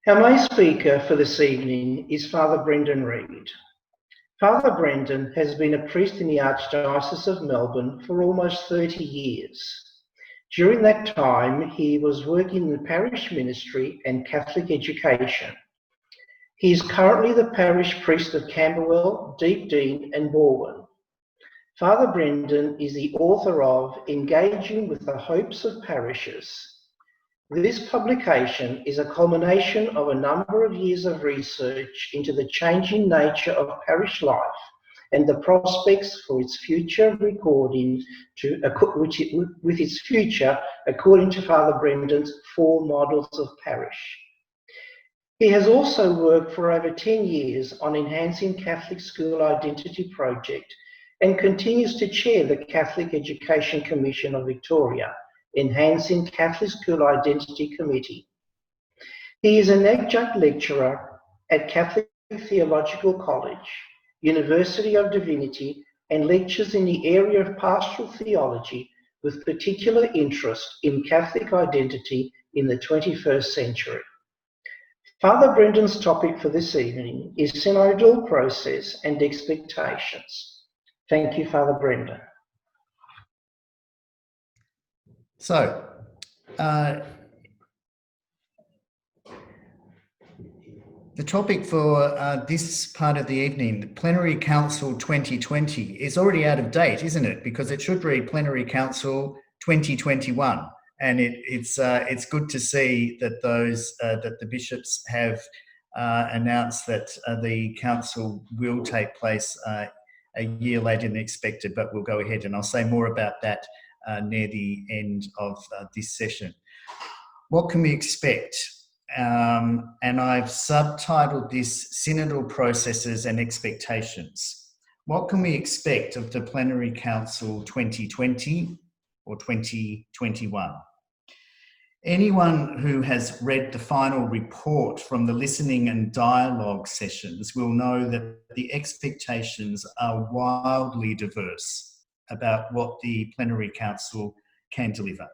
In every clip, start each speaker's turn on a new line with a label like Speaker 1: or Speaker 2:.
Speaker 1: Our main speaker for this evening is Father Brendan Reid. Father Brendan has been a priest in the Archdiocese of Melbourne for almost 30 years. During that time, he was working in the parish ministry and Catholic education. He is currently the parish priest of Camberwell, Deepdene and Balwyn. Father Brendan is the author of Engaging with the Hopes of Parishes. This publication is a culmination of a number of years of research into the changing nature of parish life and the prospects for its future according to Father Brendan's 4 models of parish. He has also worked for over 10 years on enhancing Catholic school identity project and continues to chair the Catholic Education Commission of Victoria, Enhancing Catholic School Identity Committee. He is an adjunct lecturer at Catholic Theological College, University of Divinity, and lectures in the area of pastoral theology with particular interest in Catholic identity in the 21st century. Father Brendan's topic for this evening is synodal process and expectations. Thank you, Father Brendan.
Speaker 2: So, the topic for this part of the evening, the Plenary Council 2020, is already out of date, isn't it? Because it should read Plenary Council 2021, and it's good to see that that the bishops have announced that the council will take place a year later than expected, but we'll go ahead and I'll say more about that near the end of this session. What can we expect? And I've subtitled this Synodal Processes and Expectations. What can we expect of the Plenary Council 2020 or 2021? Anyone who has read the final report from the listening and dialogue sessions will know that the expectations are wildly diverse about what the Plenary Council can deliver.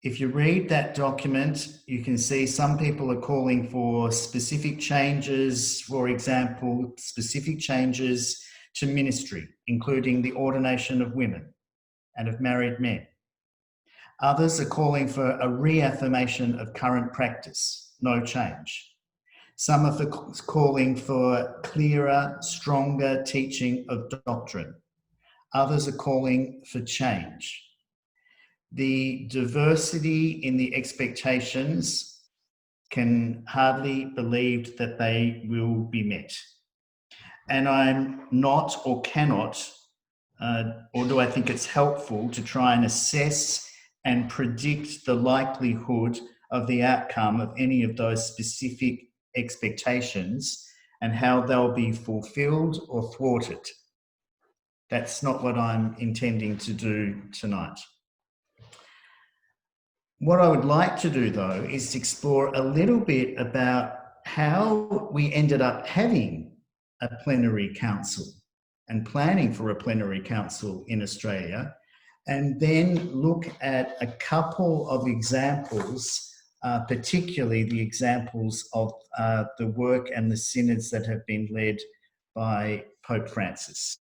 Speaker 2: If you read that document, you can see some people are calling for specific changes, for example, specific changes to ministry, including the ordination of women and of married men. Others are calling for a reaffirmation of current practice, no change. Some are calling for clearer, stronger teaching of doctrine. Others are calling for change. The diversity in the expectations can hardly believe that they will be met. And I'm not or cannot, or do I think it's helpful to try and assess and predict the likelihood of the outcome of any of those specific expectations and how they'll be fulfilled or thwarted. That's not what I'm intending to do tonight. What I would like to do, though, is to explore a little bit about how we ended up having a plenary council and planning for a plenary council in Australia, and then look at a couple of examples, particularly the examples of the work and the synods that have been led by Pope Francis.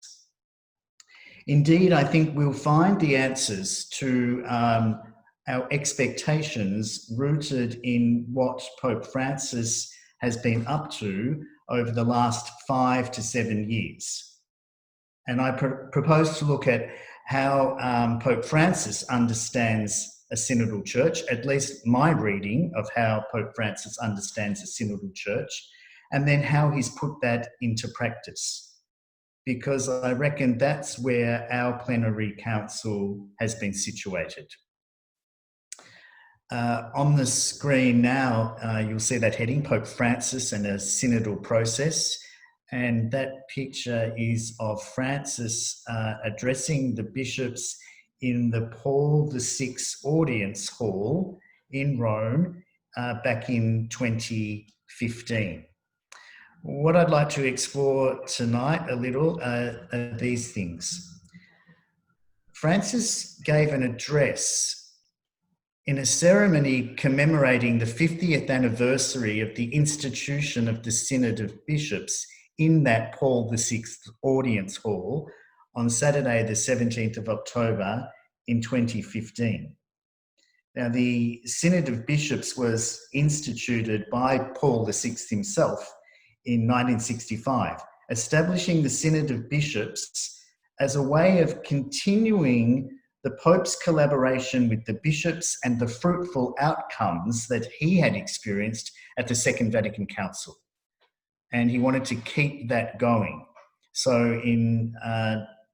Speaker 2: Indeed, I think we'll find the answers to our expectations rooted in what Pope Francis has been up to over the last 5 to 7 years. And I propose to look at how Pope Francis understands a synodal church, at least my reading of how Pope Francis understands a synodal church, and then how he's put that into practice. Because I reckon that's where our plenary council has been situated. On the screen now, you'll see that heading, Pope Francis and a synodal process. And that picture is of Francis addressing the bishops in the Paul VI Audience Hall in Rome back in 2015. What I'd like to explore tonight a little are these things. Francis gave an address in a ceremony commemorating the 50th anniversary of the institution of the Synod of Bishops in that Paul VI audience hall on Saturday, the 17th of October in 2015. Now, the Synod of Bishops was instituted by Paul VI himself in 1965, establishing the Synod of Bishops as a way of continuing the Pope's collaboration with the bishops and the fruitful outcomes that he had experienced at the Second Vatican Council. And he wanted to keep that going. So in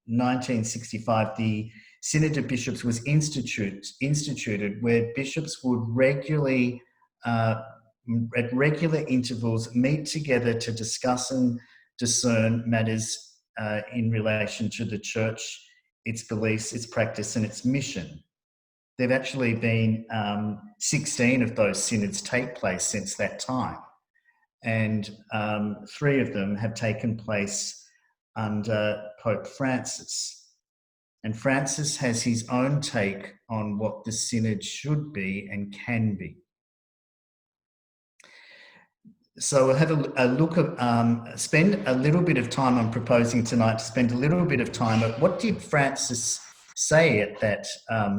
Speaker 2: 1965, the Synod of Bishops was instituted where bishops would regularly, at regular intervals, meet together to discuss and discern matters in relation to the Church, its beliefs, its practice, and its mission. There have actually been 16 of those synods take place since that time, and 3 of them have taken place under Pope Francis. And Francis has his own take on what the synod should be and can be. So we'll have a look at, spend a little bit of time, I'm proposing tonight to spend a little bit of time at what did Francis say at that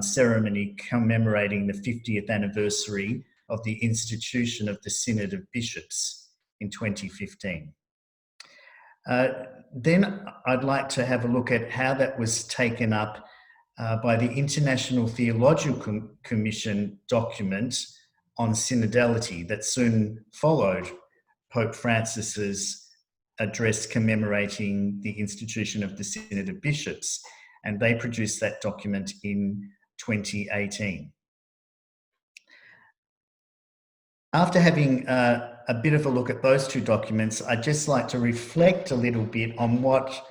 Speaker 2: ceremony commemorating the 50th anniversary of the institution of the Synod of Bishops in 2015. Then I'd like to have a look at how that was taken up by the International Theological Commission document on synodality that soon followed Pope Francis's address commemorating the institution of the Synod of Bishops, and they produced that document in 2018. After having a bit of a look at those 2 documents, I'd just like to reflect a little bit on what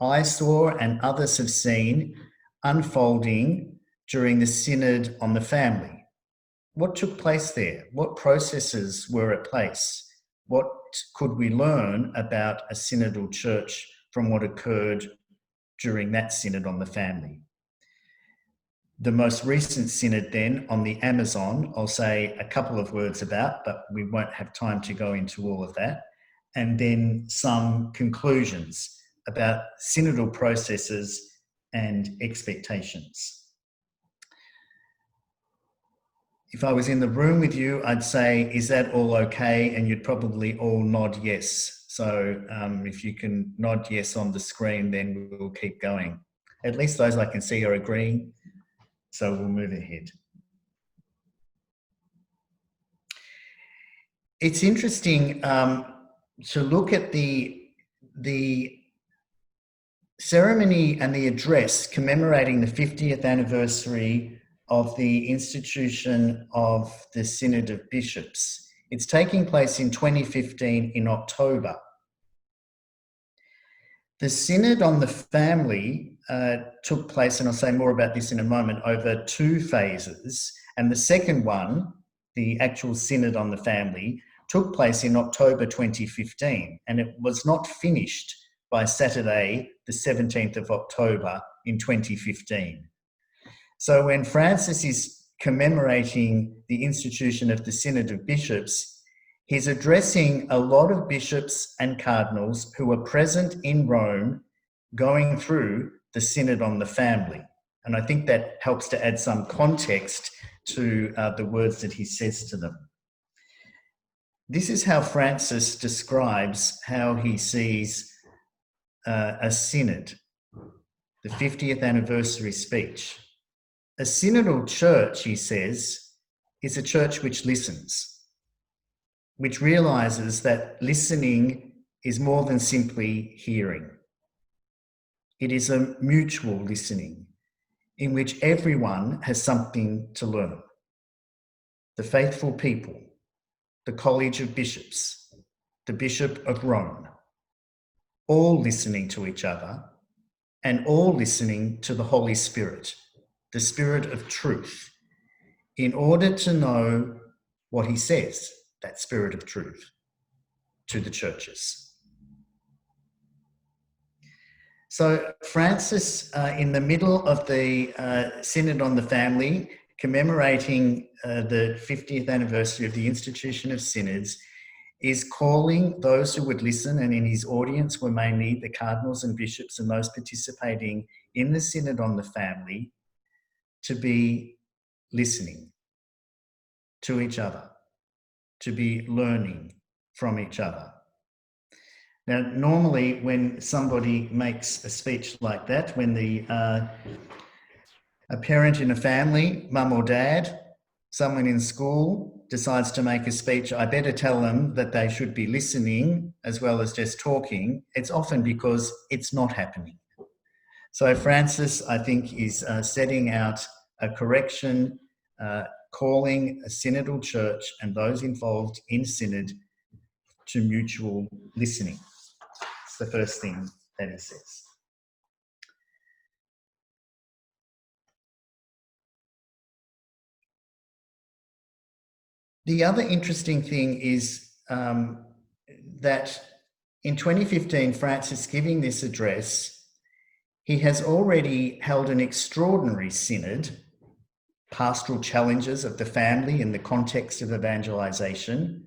Speaker 2: I saw and others have seen unfolding during the Synod on the Family. What took place there? What processes were at place? What could we learn about a synodal church from what occurred during that Synod on the Family? The most recent synod then on the Amazon, I'll say a couple of words about, but we won't have time to go into all of that. And then some conclusions about synodal processes and expectations. If I was in the room with you, I'd say, is that all okay? And you'd probably all nod yes. So if you can nod yes on the screen, then we'll keep going. At least those I can see are agreeing. So we'll move ahead. It's interesting to look at the ceremony and the address commemorating the 50th anniversary of the institution of the Synod of Bishops. It's taking place in 2015 in October. The Synod on the Family took place, and I'll say more about this in a moment, over 2 phases. And the second one, the actual Synod on the Family, took place in October 2015, and it was not finished by Saturday, the 17th of October in 2015. So when Francis is commemorating the institution of the Synod of Bishops, he's addressing a lot of bishops and cardinals who were present in Rome going through the Synod on the Family. And I think that helps to add some context to the words that he says to them. This is how Francis describes how he sees a synod, the 50th anniversary speech. A synodal church, he says, is a church which listens, which realises that listening is more than simply hearing. It is a mutual listening in which everyone has something to learn. The faithful people, the College of Bishops, the Bishop of Rome, all listening to each other and all listening to the Holy Spirit, the Spirit of truth, in order to know what he says, that Spirit of truth, to the churches. So Francis, in the middle of the Synod on the Family, commemorating the 50th anniversary of the institution of synods, is calling those who would listen, and in his audience were mainly the cardinals and bishops and those participating in the Synod on the Family, to be listening to each other, to be learning from each other. Now, normally when somebody makes a speech like that, when a parent in a family, mum or dad, someone in school decides to make a speech, I better tell them that they should be listening as well as just talking. It's often because it's not happening. So Francis, I think, is setting out a correction, calling a synodal church and those involved in synod to mutual listening. It's the first thing that he says. The other interesting thing is that in 2015, Francis giving this address, he has already held an extraordinary synod, Pastoral Challenges of the Family in the Context of Evangelisation,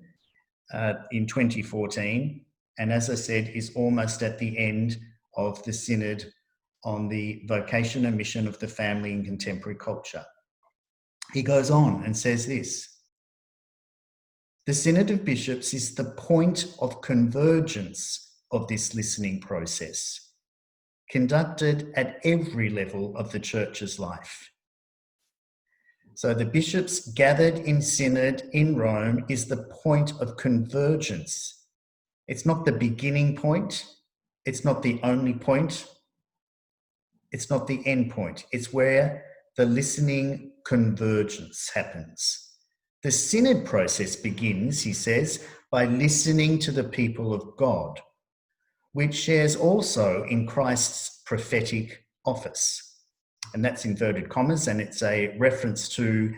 Speaker 2: in 2014. And as I said, is almost at the end of the synod on the vocation and mission of the family in contemporary culture. He goes on and says this: the Synod of Bishops is the point of convergence of this listening process, conducted at every level of the church's life. So the bishops gathered in synod in Rome is the point of convergence. It's not the beginning point. It's not the only point. It's not the end point. It's where the listening convergence happens. The synod process begins, he says, by listening to the people of God, which shares also in Christ's prophetic office. And that's inverted commas, and it's a reference to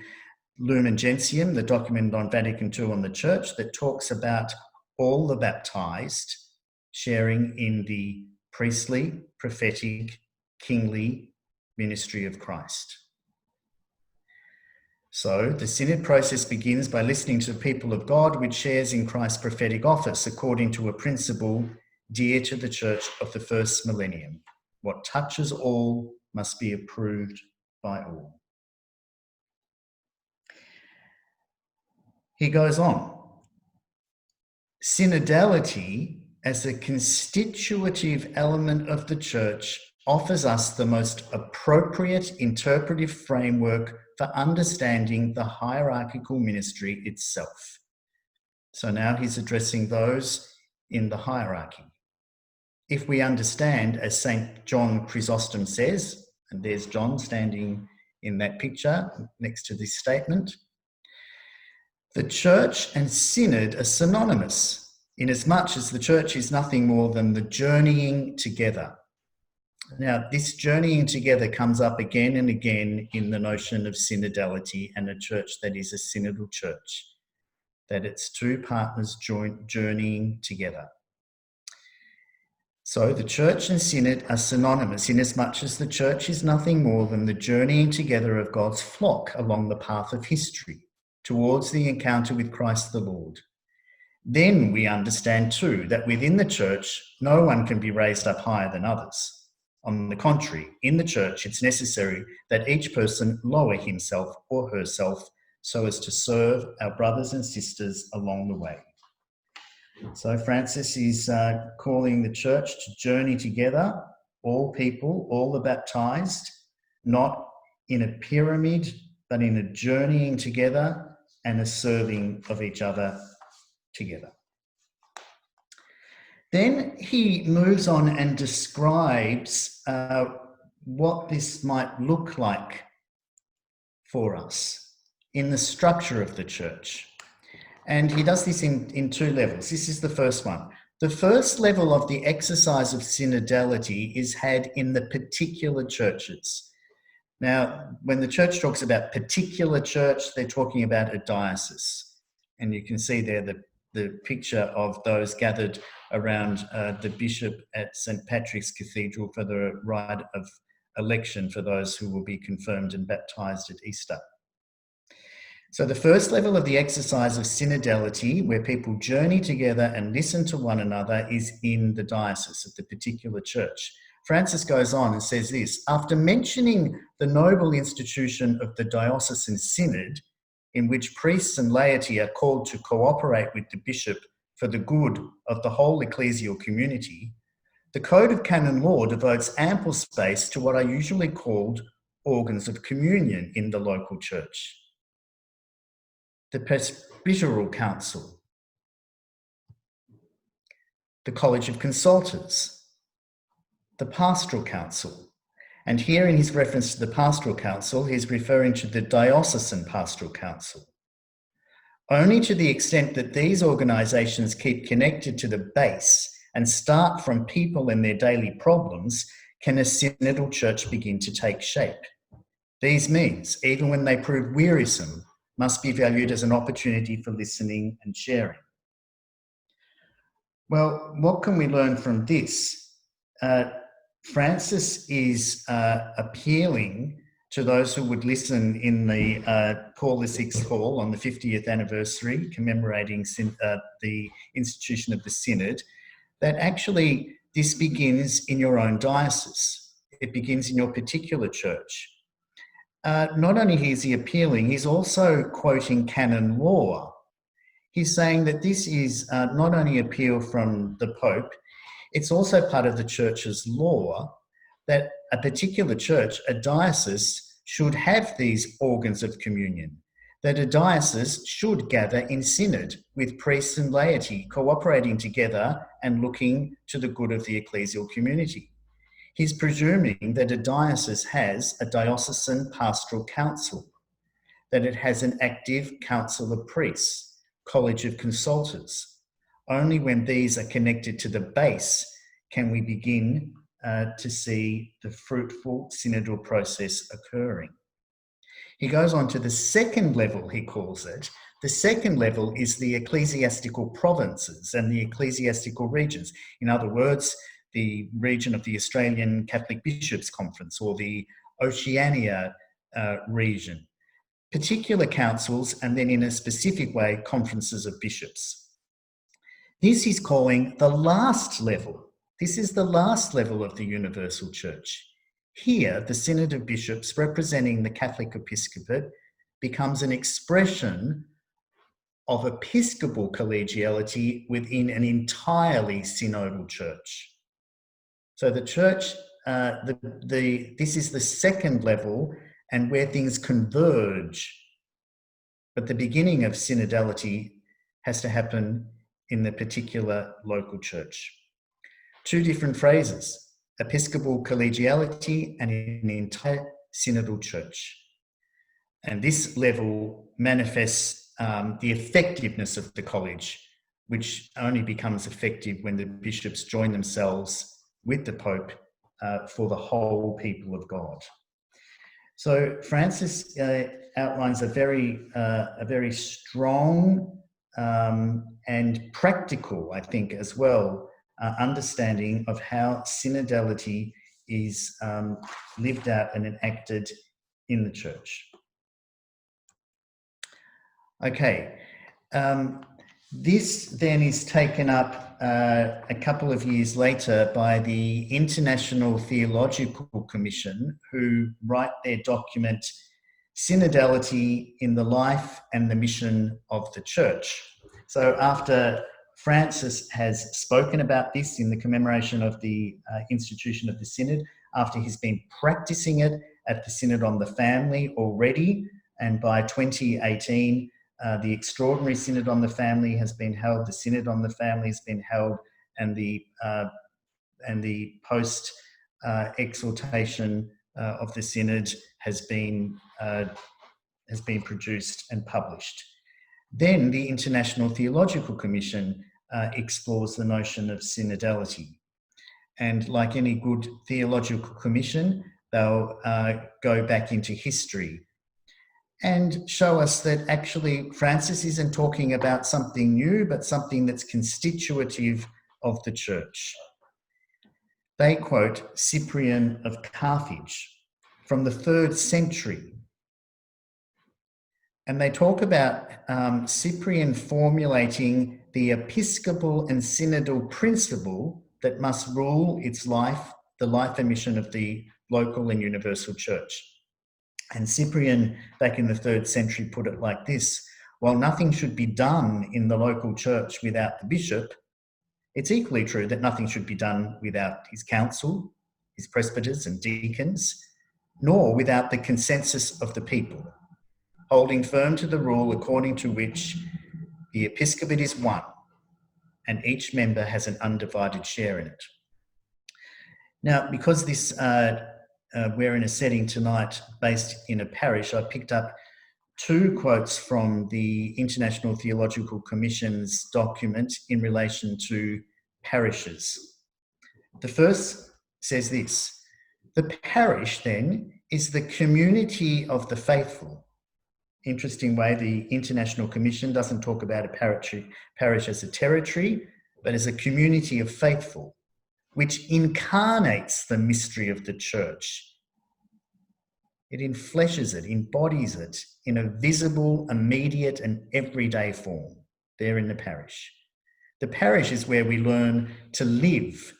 Speaker 2: Lumen Gentium, the document on Vatican II on the Church, that talks about all the baptized sharing in the priestly, prophetic, kingly ministry of Christ. So the synod process begins by listening to the people of God, which shares in Christ's prophetic office according to a principle dear to the church of the first millennium. What touches all must be approved by all. He goes on. Synodality as a constitutive element of the church offers us the most appropriate interpretive framework for understanding the hierarchical ministry itself. So now he's addressing those in the hierarchy. If we understand, as St. John Chrysostom says, and there's John standing in that picture next to this statement, the church and synod are synonymous, inasmuch as the church is nothing more than the journeying together. Now, this journeying together comes up again and again in the notion of synodality and a church that is a synodal church, that it's two partners journeying together. So the church and synod are synonymous inasmuch as the church is nothing more than the journeying together of God's flock along the path of history towards the encounter with Christ the Lord. Then we understand too that within the church, no one can be raised up higher than others. On the contrary, in the church, it's necessary that each person lower himself or herself so as to serve our brothers and sisters along the way. So Francis is calling the church to journey together, all people, all the baptized, not in a pyramid, but in a journeying together and a serving of each other together. Then he moves on and describes what this might look like for us in the structure of the church. And he does this in two levels. This is the first one. The first level of the exercise of synodality is had in the particular churches. Now, when the church talks about particular church, they're talking about a diocese. And you can see there the picture of those gathered around the bishop at St. Patrick's Cathedral for the rite of election for those who will be confirmed and baptised at Easter. So the first level of the exercise of synodality, where people journey together and listen to one another, is in the diocese of the particular church. Francis goes on and says this: after mentioning the noble institution of the diocesan synod, in which priests and laity are called to cooperate with the bishop for the good of the whole ecclesial community, the Code of Canon Law devotes ample space to what are usually called organs of communion in the local church. The Pastoral Council, the College of Consultors, the Pastoral Council. And here in his reference to the Pastoral Council, he's referring to the Diocesan Pastoral Council. Only to the extent that these organisations keep connected to the base and start from people and their daily problems can a synodal church begin to take shape. These means, even when they prove wearisome, must be valued as an opportunity for listening and sharing. Well, what can we learn from this? Francis is appealing to those who would listen in the Paul VI Hall on the 50th anniversary, commemorating the institution of the Synod, that actually this begins in your own diocese. It begins in your particular church. Not only is he appealing, he's also quoting canon law. He's saying that this is not only appeal from the Pope, it's also part of the church's law that a particular church, a diocese, should have these organs of communion, that a diocese should gather in synod with priests and laity, cooperating together and looking to the good of the ecclesial community. He's presuming that a diocese has a diocesan pastoral council, that it has an active council of priests, college of consultors. Only when these are connected to the base can we begin to see the fruitful synodal process occurring. He goes on to the second level, he calls it. The second level is the ecclesiastical provinces and the ecclesiastical regions. In other words, the region of the Australian Catholic Bishops Conference or the Oceania region. Particular councils, and then in a specific way, conferences of bishops. This he's calling the last level. This is the last level of the universal church. Here, the Synod of Bishops, representing the Catholic Episcopate, becomes an expression of episcopal collegiality within an entirely synodal church. So the church, this is the second level and where things converge. But the beginning of synodality has to happen in the particular local church. Two different phrases: episcopal collegiality and an entire synodal church. And this level manifests the effectiveness of the college, which only becomes effective when the bishops join themselves with the Pope for the whole people of God. So Francis outlines a very strong and practical, I think, as well, understanding of how synodality is lived out and enacted in the church. Okay, this then is taken up a couple of years later by the International Theological Commission, who write their document, Synodality in the Life and the Mission of the Church. So after Francis has spoken about this in the commemoration of the institution of the Synod, after he's been practicing it at the Synod on the Family already, and by 2018, the Extraordinary Synod on the Family has been held, the Synod on the Family has been held, and the post exhortation of the Synod has been produced and published. Then the International Theological Commission explores the notion of synodality. And like any good theological commission, they'll go back into history and show us that actually Francis isn't talking about something new, but something that's constitutive of the church. They quote Cyprian of Carthage from the 3rd century. And they talk about Cyprian formulating the Episcopal and Synodal principle that must rule its life, the life and mission of the local and universal church. And Cyprian, back in the 3rd century, put it like this: while nothing should be done in the local church without the bishop, it's equally true that nothing should be done without his council, his presbyters and deacons, nor without the consensus of the people, holding firm to the rule according to which the episcopate is one and each member has an undivided share in it. Now, because this we're in a setting tonight based in a parish, I picked up 2 quotes from the International Theological Commission's document in relation to parishes. The first says this: the parish then is the community of the faithful. Interesting way, the International Commission doesn't talk about a parish as a territory, but as a community of faithful, which incarnates the mystery of the church. It enfleshes it, embodies it in a visible, immediate and everyday form there in the parish. The parish is where we learn to live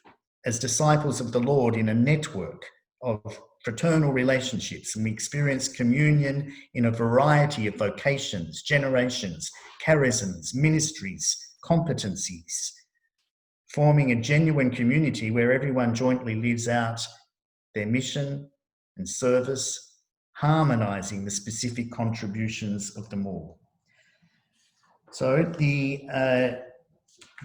Speaker 2: as disciples of the Lord in a network of fraternal relationships, and we experience communion in a variety of vocations, generations, charisms, ministries, competencies, forming a genuine community where everyone jointly lives out their mission and service, harmonising the specific contributions of them all. So the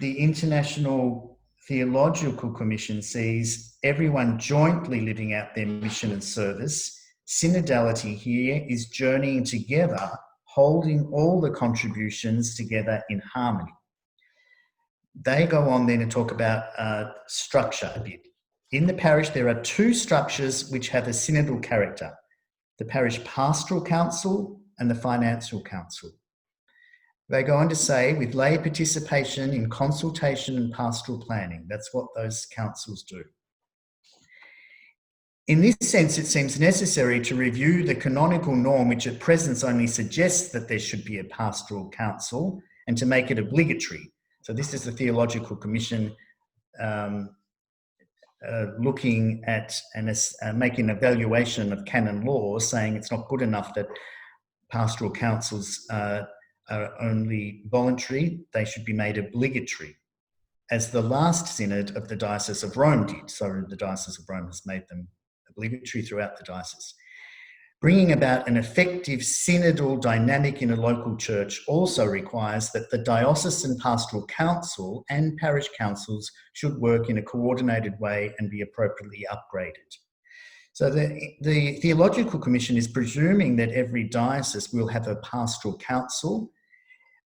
Speaker 2: International Theological Commission sees everyone jointly living out their mission and service. Synodality here is journeying together, holding all the contributions together in harmony. They go on then to talk about structure a bit. In the parish, there are 2 structures which have a synodal character: the Parish Pastoral Council and the Financial Council. They go on to say, with lay participation in consultation and pastoral planning. That's what those councils do. In this sense, it seems necessary to review the canonical norm, which at present only suggests that there should be a pastoral council, and to make it obligatory. So this is the Theological Commission looking at and making an evaluation of canon law, saying it's not good enough that pastoral councils are only voluntary, they should be made obligatory, as the last synod of the Diocese of Rome did. So the Diocese of Rome has made them obligatory throughout the diocese. Bringing about an effective synodal dynamic in a local church also requires that the diocesan pastoral council and parish councils should work in a coordinated way and be appropriately upgraded. So the Theological Commission is presuming that every diocese will have a pastoral council.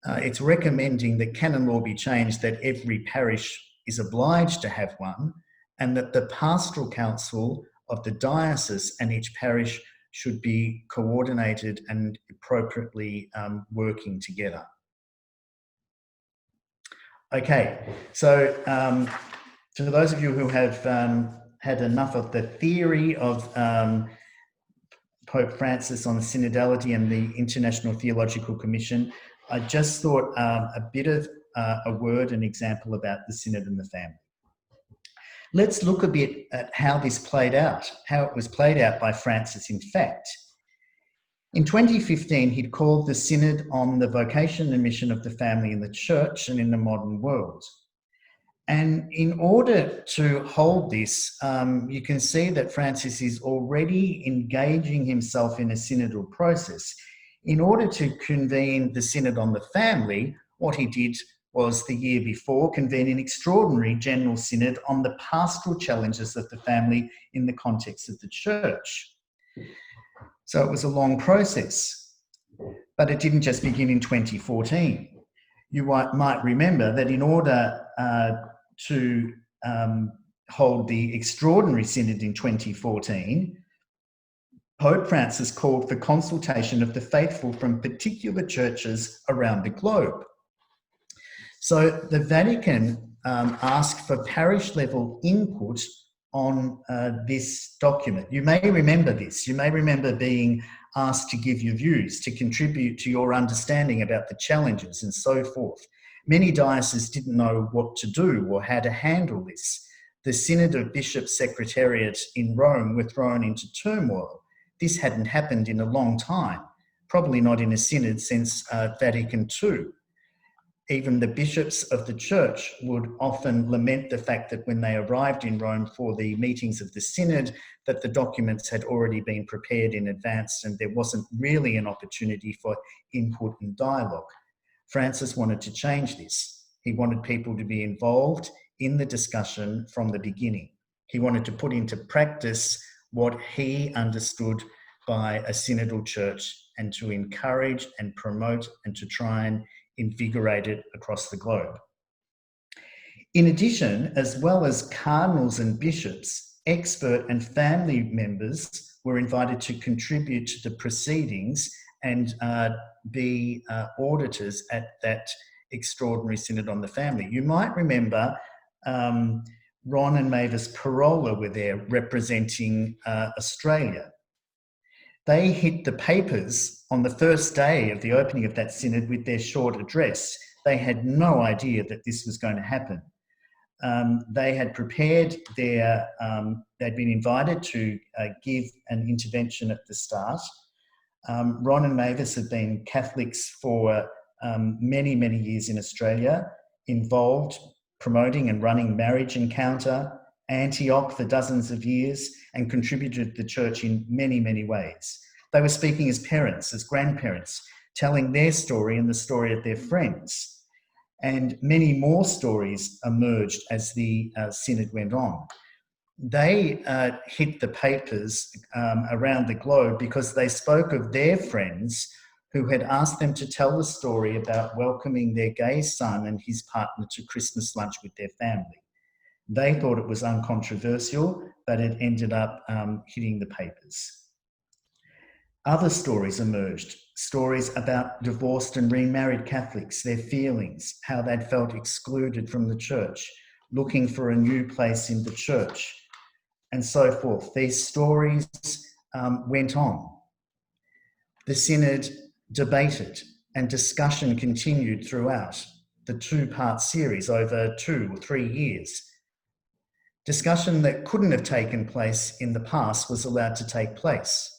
Speaker 2: It's recommending that canon law be changed that every parish is obliged to have one, and that the pastoral council of the diocese and each parish should be coordinated and appropriately working together. Okay, so for those of you who have had enough of the theory of Pope Francis on synodality and the International Theological Commission, I just thought a bit of a word, an example about the Synod and the family. Let's look a bit at how this played out, how it was played out by Francis in fact. In 2015, he'd called the Synod on the vocation and mission of the family in the church and in the modern world. And in order to hold this, you can see that Francis is already engaging himself in a synodal process. In order to convene the Synod on the family, what he did was the year before convene an extraordinary general synod on the pastoral challenges of the family in the context of the church. So it was a long process, but it didn't just begin in 2014. You might remember that in order to hold the extraordinary synod in 2014, Pope Francis called for consultation of the faithful from particular churches around the globe. So the Vatican asked for parish level input on this document. You may remember this. You may remember being asked to give your views, to contribute to your understanding about the challenges and so forth. Many dioceses didn't know what to do or how to handle this. The Synod of Bishops Secretariat in Rome were thrown into turmoil. This hadn't happened in a long time, probably not in a synod since Vatican II. Even the bishops of the church would often lament the fact that when they arrived in Rome for the meetings of the synod, that the documents had already been prepared in advance and there wasn't really an opportunity for input and dialogue. Francis wanted to change this. He wanted people to be involved in the discussion from the beginning. He wanted to put into practice what he understood by a synodal church and to encourage and promote and to try and invigorate it across the globe. In addition, as well as cardinals and bishops, expert and family members were invited to contribute to the proceedings and be auditors at that extraordinary synod on the family. You might remember Ron and Mavis Parola were there representing Australia. They hit the papers on the first day of the opening of that synod with their short address. They had no idea that this was going to happen. They had prepared their, they'd been invited to give an intervention at the start. Ron and Mavis had been Catholics for many, many years in Australia, involved promoting and running Marriage Encounter, Antioch for dozens of years, and contributed to the church in many, many ways. They were speaking as parents, as grandparents, telling their story and the story of their friends. And many more stories emerged as the synod went on. They hit the papers around the globe because they spoke of their friends who had asked them to tell the story about welcoming their gay son and his partner to Christmas lunch with their family. They thought it was uncontroversial, but it ended up hitting the papers. Other stories emerged, stories about divorced and remarried Catholics, their feelings, how they'd felt excluded from the church, looking for a new place in the church, and so forth. These stories went on. The synod debated and discussion continued throughout the two-part series over 2 or 3 years. Discussion that couldn't have taken place in the past was allowed to take place.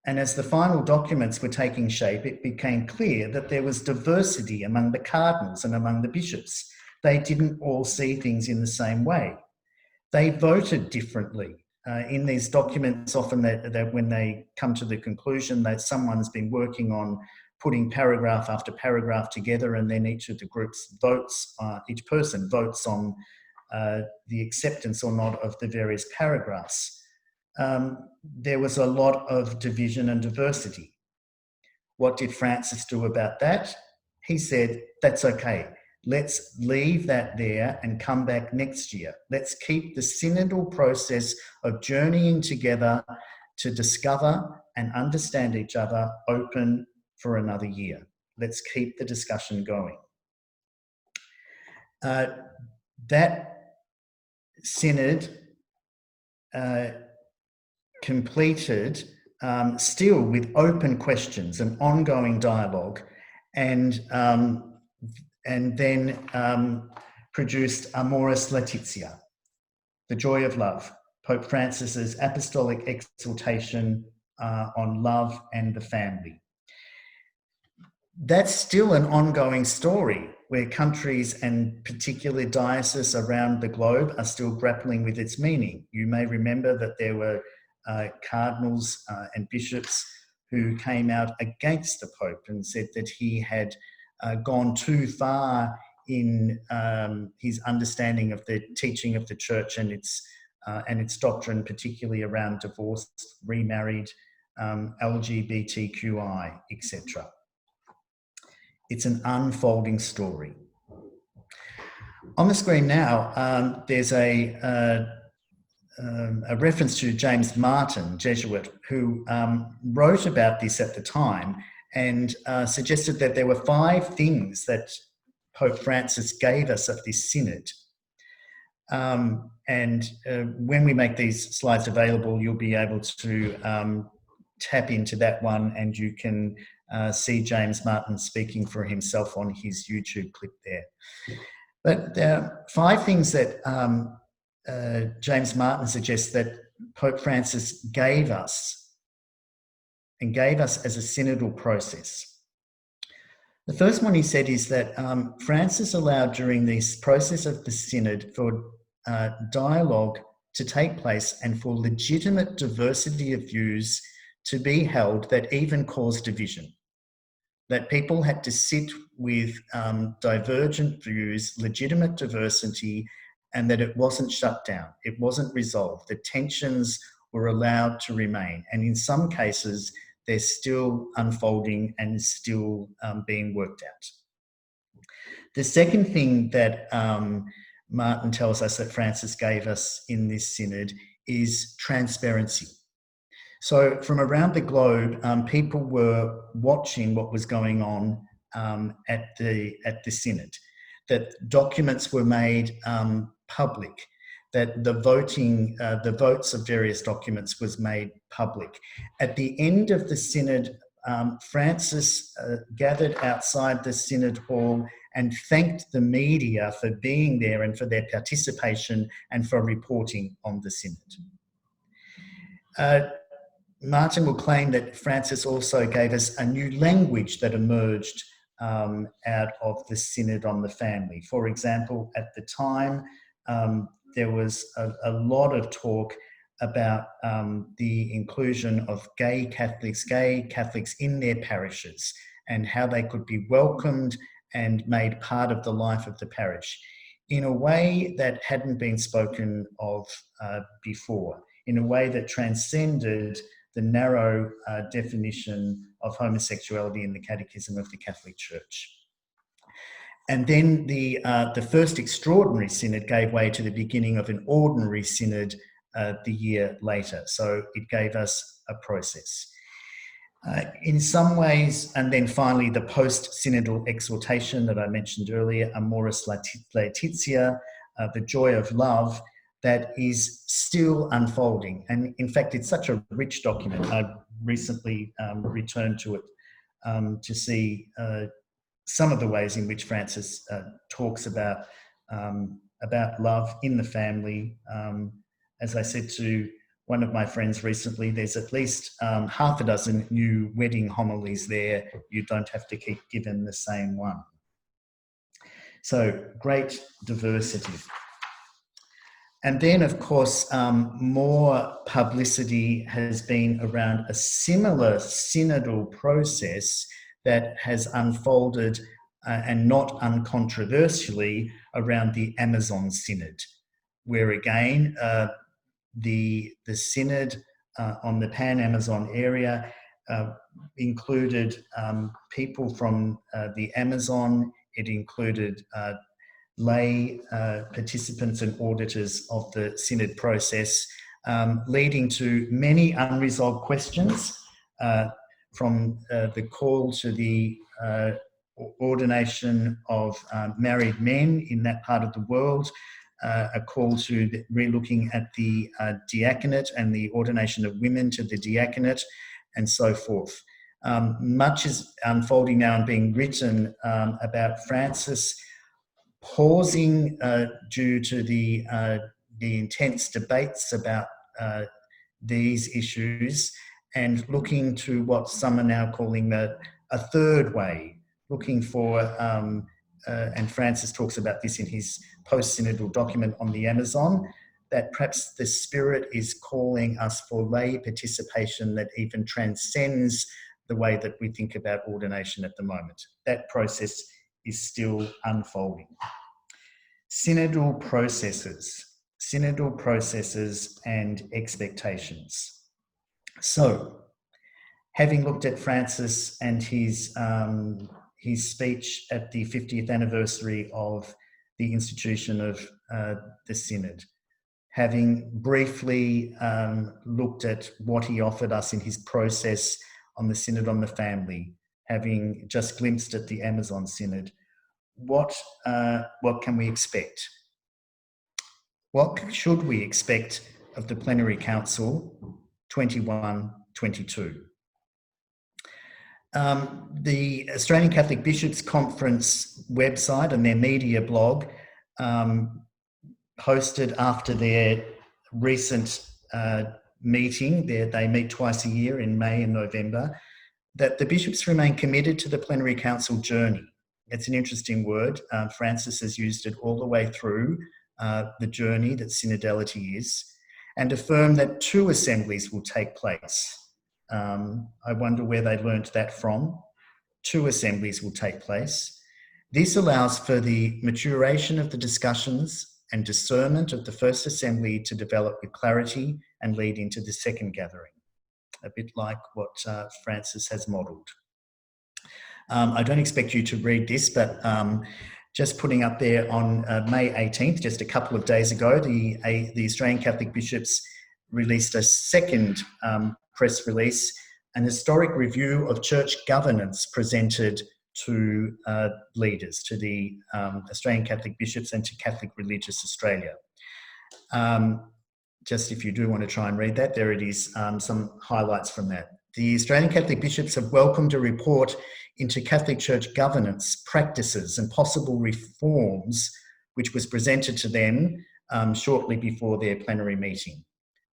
Speaker 2: And as the final documents were taking shape, it became clear that there was diversity among the cardinals and among the bishops. They didn't all see things in the same way. They voted differently. In these documents, often that when they come to the conclusion that someone's been working on putting paragraph after paragraph together, and then each of the groups votes, each person votes on the acceptance or not of the various paragraphs. There was a lot of division and diversity. What did Francis do about that? He said, that's okay. Let's leave that there and come back next year. Let's keep the synodal process of journeying together to discover and understand each other open for another year. Let's keep the discussion going. That synod completed still with open questions and ongoing dialogue, and then produced Amoris Laetitia, the joy of love, Pope Francis's apostolic exhortation on love and the family. That's still an ongoing story where countries and particular dioceses around the globe are still grappling with its meaning. You may remember that there were cardinals and bishops who came out against the Pope and said that he had gone too far in his understanding of the teaching of the church and its doctrine, particularly around divorced, remarried, LGBTQI, etc. It's an unfolding story. On the screen now, there's a reference to James Martin, Jesuit, who wrote about this at the time and suggested that there were 5 things that Pope Francis gave us at this synod. When we make these slides available, you'll be able to tap into that one, and you can see James Martin speaking for himself on his YouTube clip there. But there are 5 things that James Martin suggests that Pope Francis gave us as a synodal process. The first one he said is that Francis allowed during this process of the synod for dialogue to take place and for legitimate diversity of views to be held that even caused division. That people had to sit with divergent views, legitimate diversity, and that it wasn't shut down, it wasn't resolved. The tensions were allowed to remain. And in some cases, they're still unfolding and still being worked out. The second thing that Martin tells us that Francis gave us in this synod is transparency. So from around the globe, people were watching what was going on at the synod, that documents were made public, that the votes of various documents was made public. At the end of the synod, Francis gathered outside the synod hall and thanked the media for being there and for their participation and for reporting on the synod. Martin will claim that Francis also gave us a new language that emerged out of the Synod on the Family. For example, at the time, there was a lot of talk about the inclusion of gay Catholics in their parishes and how they could be welcomed and made part of the life of the parish in a way that hadn't been spoken of before, in a way that transcended the narrow definition of homosexuality in the Catechism of the Catholic Church. And then the first extraordinary synod gave way to the beginning of an ordinary synod the year later. So it gave us a process. In some ways, and then finally the post-synodal exhortation that I mentioned earlier, Amoris Laetitia, the joy of love, that is still unfolding. And in fact, it's such a rich document. I recently returned to it to see some of the ways in which Francis talks about love in the family. As I said to one of my friends recently, there's at least half a dozen new wedding homilies there. You don't have to keep giving the same one. So great diversity. And then, of course, more publicity has been around a similar synodal process that has unfolded and not uncontroversially around the Amazon Synod, where again, the synod on the Pan-Amazon area included people from the Amazon. It included lay participants and auditors of the synod process, leading to many unresolved questions, from the call to the ordination of married men in that part of the world, a call to re-looking at the diaconate and the ordination of women to the diaconate, and so forth. Much is unfolding now and being written about Francis pausing due to the intense debates about these issues, and looking to what some are now calling a third way, looking for, and Francis talks about this in his post-synodal document on the Amazon, that perhaps the Spirit is calling us for lay participation that even transcends the way that we think about ordination at the moment. That process is still unfolding. Synodal processes and expectations. So, having looked at Francis and his speech at the 50th anniversary of the institution of the Synod, having briefly looked at what he offered us in his process on the Synod on the Family, having just glimpsed at the Amazon Synod, what can we expect? What should we expect of the Plenary Council 21 2022. The Australian Catholic Bishops Conference website and their media blog posted after their recent meeting, they meet twice a year in May and November, that the bishops remain committed to the Plenary Council journey. It's an interesting word. Francis has used it all the way through the journey that synodality is, and affirm that 2 assemblies will take place. I wonder where they learnt that from. 2 assemblies will take place. This allows for the maturation of the discussions and discernment of the first assembly to develop with clarity and lead into the second gathering, a bit like what Francis has modelled. I don't expect you to read this, but just putting up there on May 18th, just a couple of days ago, the Australian Catholic Bishops released a second press release, an historic review of church governance presented to leaders, to the Australian Catholic Bishops and to Catholic Religious Australia. Just if you do want to try and read that, there it is, some highlights from that. The Australian Catholic Bishops have welcomed a report into Catholic Church governance practices and possible reforms, which was presented to them shortly before their plenary meeting.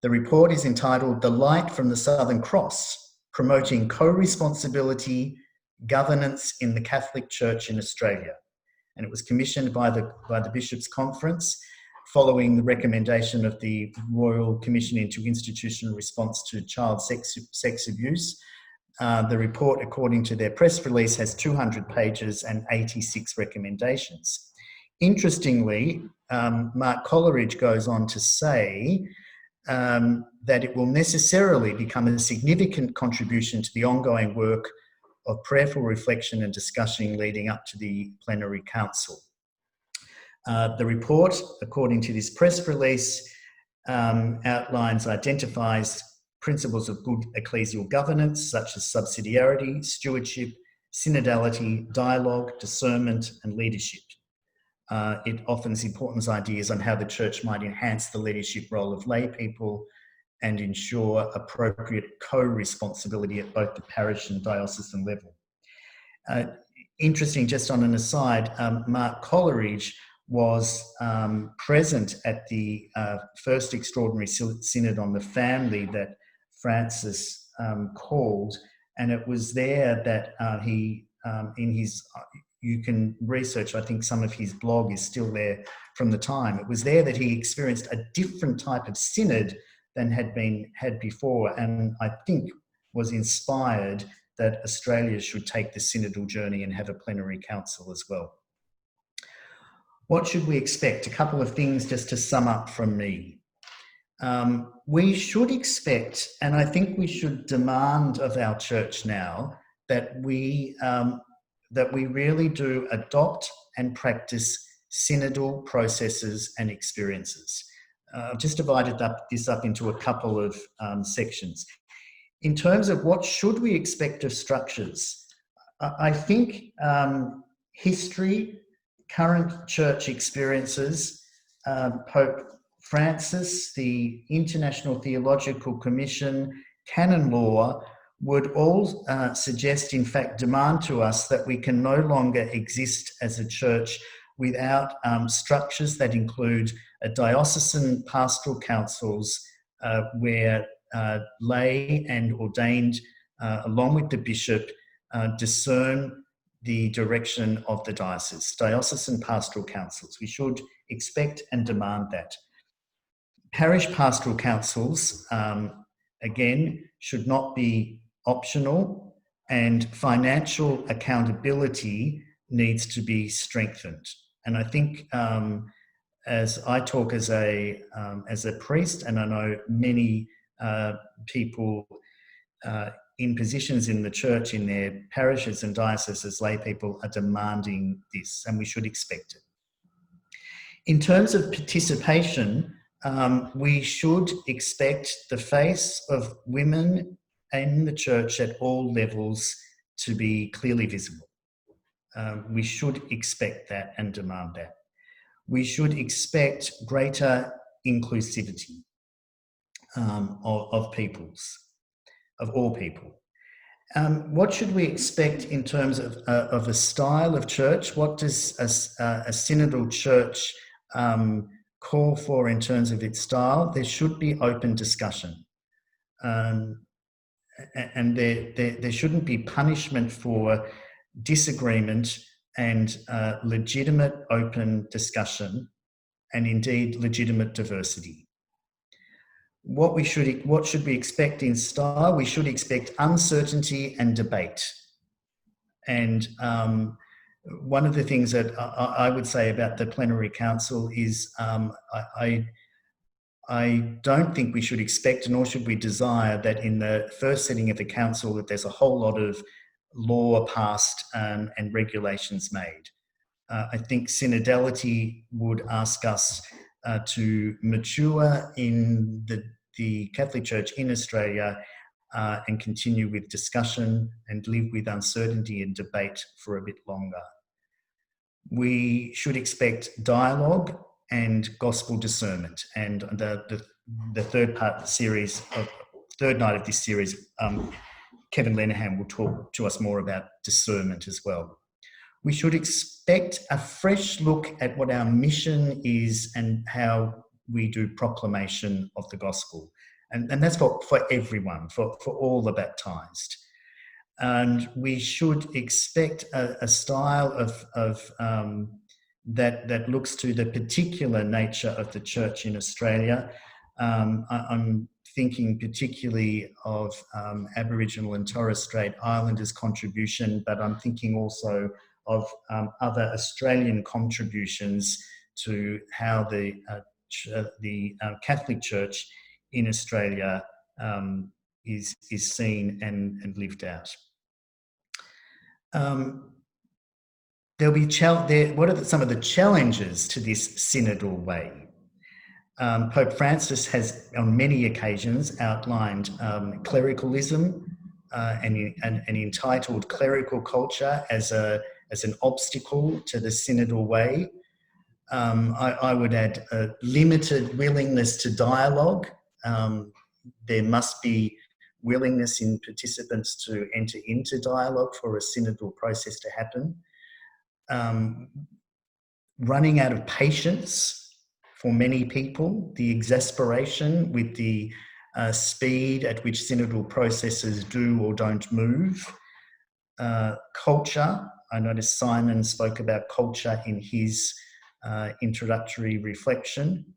Speaker 2: The report is entitled "The Light from the Southern Cross, Promoting Co-Responsibility Governance in the Catholic Church in Australia," and it was commissioned by the Bishops' Conference following the recommendation of the Royal Commission into Institutional Response to Child Sex Abuse. The report, according to their press release, has 200 pages and 86 recommendations. Interestingly, Mark Coleridge goes on to say that it will necessarily become a significant contribution to the ongoing work of prayerful reflection and discussion leading up to the Plenary Council. The report, according to this press release, identifies principles of good ecclesial governance, such as subsidiarity, stewardship, synodality, dialogue, discernment, and leadership. It offers important ideas on how the Church might enhance the leadership role of lay people and ensure appropriate co-responsibility at both the parish and diocesan level. Interesting, just on an aside, Mark Coleridge was present at the first extraordinary synod on the family that Francis called, and it was there that he, you can research, I think some of his blog is still there from the time. It was there that he experienced a different type of synod than had before, and I think was inspired that Australia should take the synodal journey and have a plenary council as well. What should we expect? A couple of things just to sum up from me. We should expect, and I think we should demand of our church now, that we really do adopt and practice synodal processes and experiences. I've just divided this up into a couple of sections. In terms of what should we expect of structures, I think history, current church experiences, Pope Francis, the International Theological Commission, canon law would all suggest, in fact, demand to us that we can no longer exist as a church without structures that include a diocesan pastoral councils where lay and ordained, along with the bishop, discern the direction of the diocese. Diocesan pastoral councils. We should expect and demand that. Parish pastoral councils, again, should not be optional, and financial accountability needs to be strengthened. And I think as I talk as a priest, and I know many people in positions in the church, in their parishes and dioceses as lay people, are demanding this, and we should expect it. In terms of participation, we should expect the face of women in the church at all levels to be clearly visible. We should expect that and demand that. We should expect greater inclusivity of peoples. all people. What should we expect in terms of a style of church? What does a synodal church call for in terms of its style? There should be open discussion. And there shouldn't be punishment for disagreement and legitimate open discussion, and indeed legitimate diversity. What should we expect in style? We should expect uncertainty and debate. And one of the things that I would say about the Plenary Council is I don't think we should expect, nor should we desire, that in the first sitting of the council that there's a whole lot of law passed and regulations made. I think synodality would ask us to mature in the Catholic Church in Australia and continue with discussion and live with uncertainty and debate for a bit longer. We should expect dialogue and gospel discernment. And the third night of this series, Kevin Lenihan will talk to us more about discernment as well. We should expect a fresh look at what our mission is and how we do proclamation of the gospel. And that's for everyone, for all the baptized. And we should expect a style of that looks to the particular nature of the church in Australia. I'm thinking particularly of Aboriginal and Torres Strait Islanders' contribution, but I'm thinking also of other Australian contributions to how the Catholic Church in Australia is seen and lived out. There'll be what are some of the challenges to this synodal way? Pope Francis has on many occasions outlined clericalism and entitled clerical culture as an obstacle to the synodal way. I would add a limited willingness to dialogue. There must be willingness in participants to enter into dialogue for a synodal process to happen. Running out of patience for many people, the exasperation with the speed at which synodal processes do or don't move. Culture, I noticed Simon spoke about culture in his introductory reflection.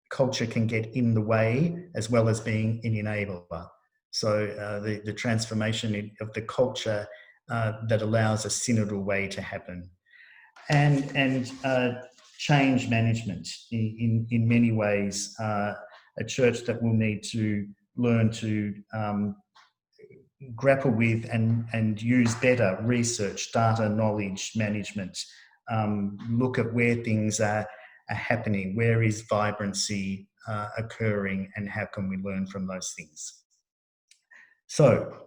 Speaker 2: Culture can get in the way as well as being an enabler. So the transformation of the culture that allows a synodal way to happen. And change management in many ways, a church that will need to learn to grapple with and use better research, data, knowledge management, look at where things are happening, where is vibrancy occurring, and how can we learn from those things. So,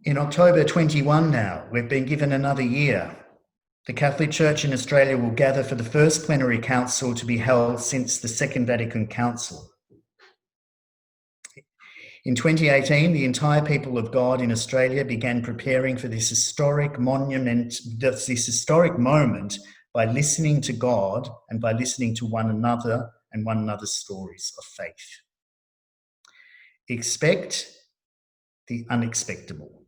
Speaker 2: in October 21 now, we've been given another year. The Catholic Church in Australia will gather for the first Plenary Council to be held since the Second Vatican Council. In 2018, the entire people of God in Australia began preparing for this historic moment by listening to God and by listening to one another and one another's stories of faith. Expect the unexpectable.